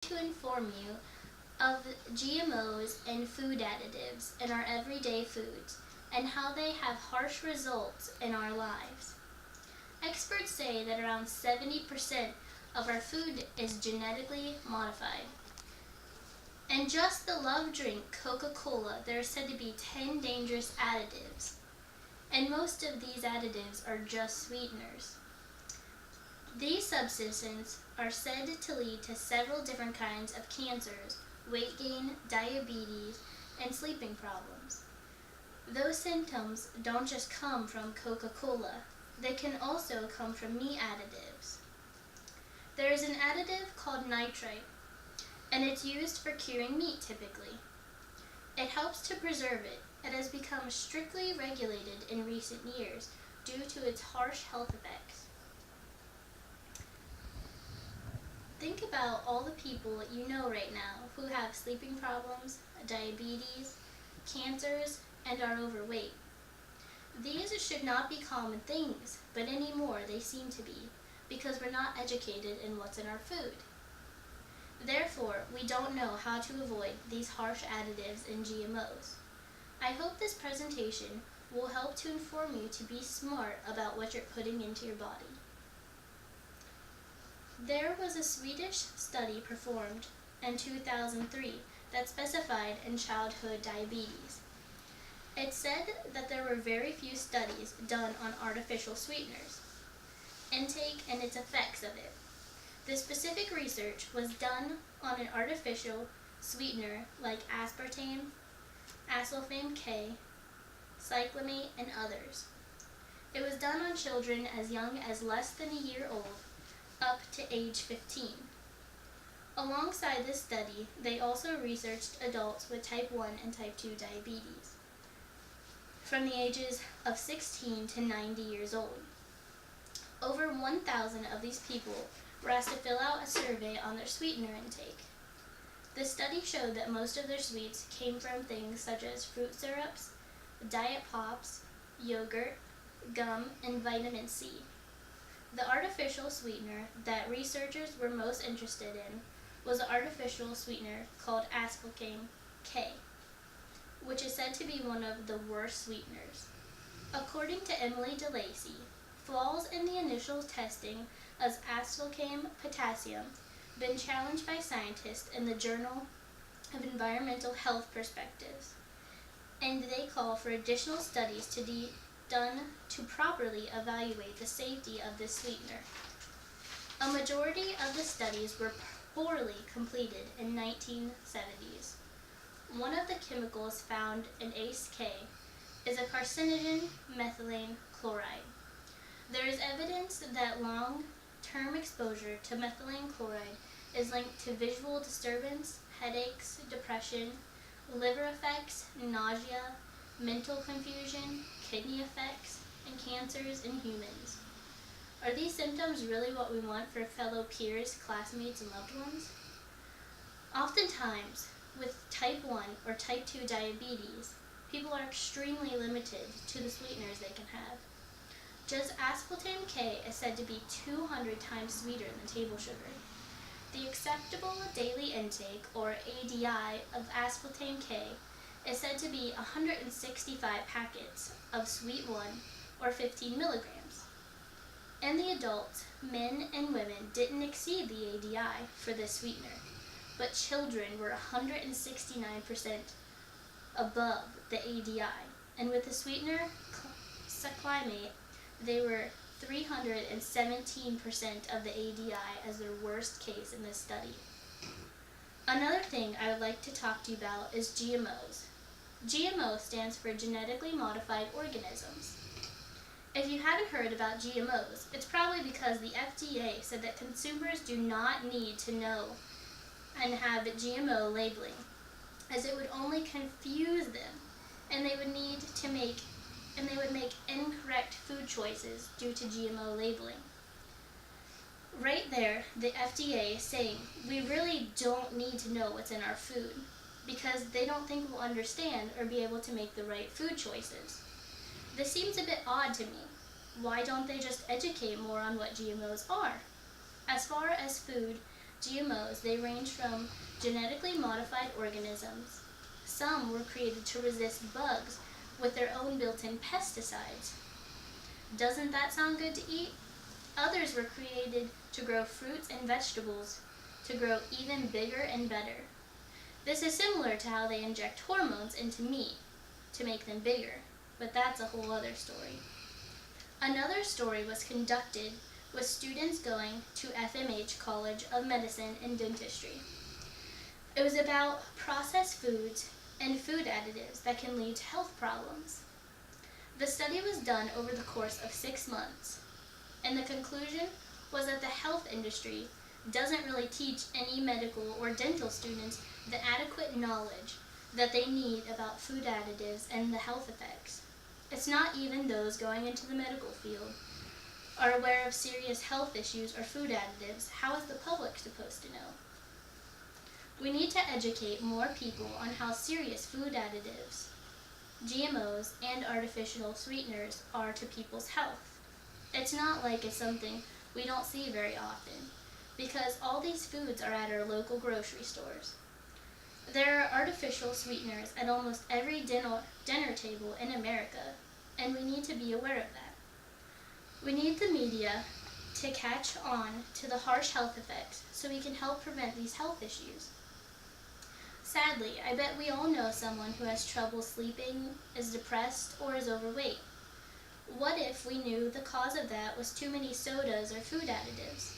to inform you of GMOs and food additives in our everyday foods and how they have harsh results in our lives. Experts say that around 70% of our food is genetically modified. In just the love drink Coca-Cola, there are said to be 10 dangerous additives, and most of these additives are just sweeteners. These substances are said to lead to several different kinds of cancers, weight gain, diabetes, and sleeping problems. Those symptoms don't just come from Coca-Cola, they can also come from meat additives. There is an additive called nitrite, and it's used for curing meat typically. It helps to preserve it. It has become strictly regulated in recent years due to its harsh health effects. Think about all the people you know right now who have sleeping problems, diabetes, cancers, and are overweight. These should not be common things, but anymore they seem to be, because we're not educated in what's in our food. Therefore, we don't know how to avoid these harsh additives in GMOs. I hope this presentation will help to inform you to be smart about what you're putting into your body. There was a Swedish study performed in 2003 that specified in childhood diabetes. It said that there were very few studies done on artificial sweeteners, intake, and its effects of it. The specific research was done on an artificial sweetener like aspartame, acesulfame K, cyclamate, and others. It was done on children as young as less than a year old up to age 15. Alongside this study, they also researched adults with type 1 and type 2 diabetes from the ages of 16 to 90 years old. Over 1,000 of these people were asked to fill out a survey on their sweetener intake. The study showed that most of their sweets came from things such as fruit syrups, diet pops, yogurt, gum, and vitamin C. The artificial sweetener that researchers were most interested in was an artificial sweetener called aspartame K, which is said to be one of the worst sweeteners. According to Emily DeLacy, flaws in the initial testing of aspartame potassium been challenged by scientists in the Journal of Environmental Health Perspectives, and they call for additional studies to be done to properly evaluate the safety of this sweetener. A majority of the studies were poorly completed in 1970s. One of the chemicals found in ACE K is a carcinogen methylene chloride. There is evidence that long-term exposure to methylene chloride is linked to visual disturbance, headaches, depression, liver effects, nausea, mental confusion, kidney effects, and cancers in humans. Are these symptoms really what we want for fellow peers, classmates, and loved ones? Oftentimes, with type 1 or type 2 diabetes, people are extremely limited to the sweeteners they can have. Just aspartame K is said to be 200 times sweeter than table sugar. The acceptable daily intake, or ADI, of aspartame K is said to be 165 packets of sweet 1, or 15 milligrams. In the adults, men and women didn't exceed the ADI for this sweetener, but children were 169% above the ADI, and with the sweetener cyclamate, they were 317% of the ADI as their worst case in this study. Another thing I would like to talk to you about is GMOs. GMO stands for genetically modified organisms. If you haven't heard about GMOs, it's probably because the FDA said that consumers do not need to know and have GMO labeling, as it would only confuse them, and they would make incorrect food choices due to GMO labeling. Right there, the FDA is saying we really don't need to know what's in our food because they don't think we'll understand or be able to make the right food choices. This seems a bit odd to me. Why don't they just educate more on what GMOs are? As far as food GMOs, they range from genetically modified organisms. Some were created to resist bugs with their own built-in pesticides. Doesn't that sound good to eat? Others were created to grow fruits and vegetables to grow even bigger and better. This is similar to how they inject hormones into meat to make them bigger, but that's a whole other story. Another story was conducted with students going to FMH College of Medicine and Dentistry. It was about processed foods and food additives that can lead to health problems. The study was done over the course of 6 months, and the conclusion was that the health industry doesn't really teach any medical or dental students the adequate knowledge that they need about food additives and the health effects. It's not even those going into the medical field are aware of serious health issues or food additives. How is the public supposed to know? We need to educate more people on how serious food additives, GMOs, and artificial sweeteners are to people's health. It's not like it's something we don't see very often, because all these foods are at our local grocery stores. There are artificial sweeteners at almost every dinner table in America, and we need to be aware of that. We need the media to catch on to the harsh health effects so we can help prevent these health issues. Sadly, I bet we all know someone who has trouble sleeping, is depressed, or is overweight. What if we knew the cause of that was too many sodas or food additives?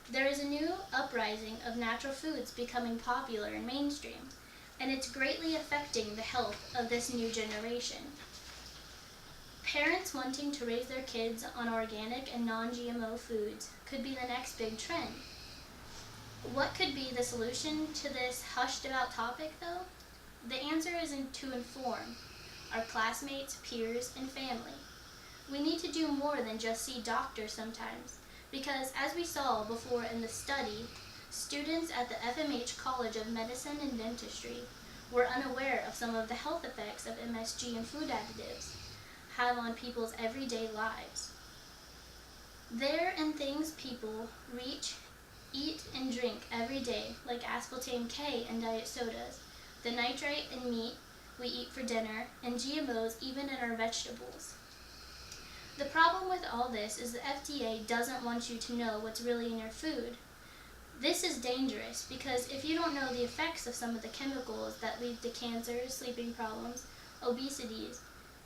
There is a new uprising of natural foods becoming popular and mainstream, and it's greatly affecting the health of this new generation. Parents wanting to raise their kids on organic and non-GMO foods could be the next big trend. What could be the solution to this hushed-about topic, though? The answer is to inform our classmates, peers, and family. We need to do more than just see doctors sometimes, because as we saw before in the study, students at the FMH College of Medicine and Dentistry were unaware of some of the health effects of MSG and food additives have on people's everyday lives. There are things people eat and drink every day, like aspartame K and diet sodas, the nitrate in meat we eat for dinner, and GMOs even in our vegetables. The problem with all this is the FDA doesn't want you to know what's really in your food. This is dangerous because if you don't know the effects of some of the chemicals that lead to cancer, sleeping problems, obesities,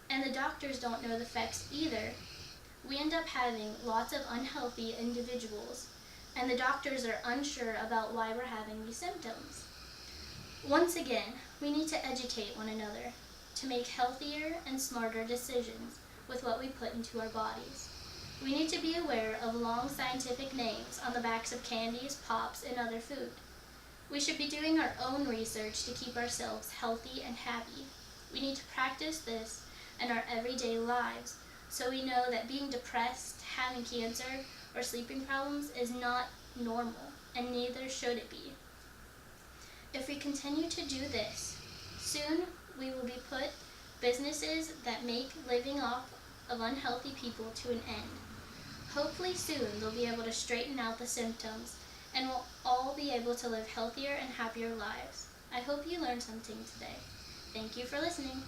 and the doctors don't know the effects either, we end up having lots of unhealthy individuals, and the doctors are unsure about why we're having these symptoms. Once again, we need to educate one another to make healthier and smarter decisions with what we put into our bodies. We need to be aware of long scientific names on the backs of candies, pops, and other food. We should be doing our own research to keep ourselves healthy and happy. We need to practice this in our everyday lives so we know that being depressed, having cancer, or sleeping problems is not normal, and neither should it be. If we continue to do this, soon we will be put businesses that make living off of unhealthy people to an end. Hopefully soon they'll be able to straighten out the symptoms and we'll all be able to live healthier and happier lives. I hope you learned something today. Thank you for listening.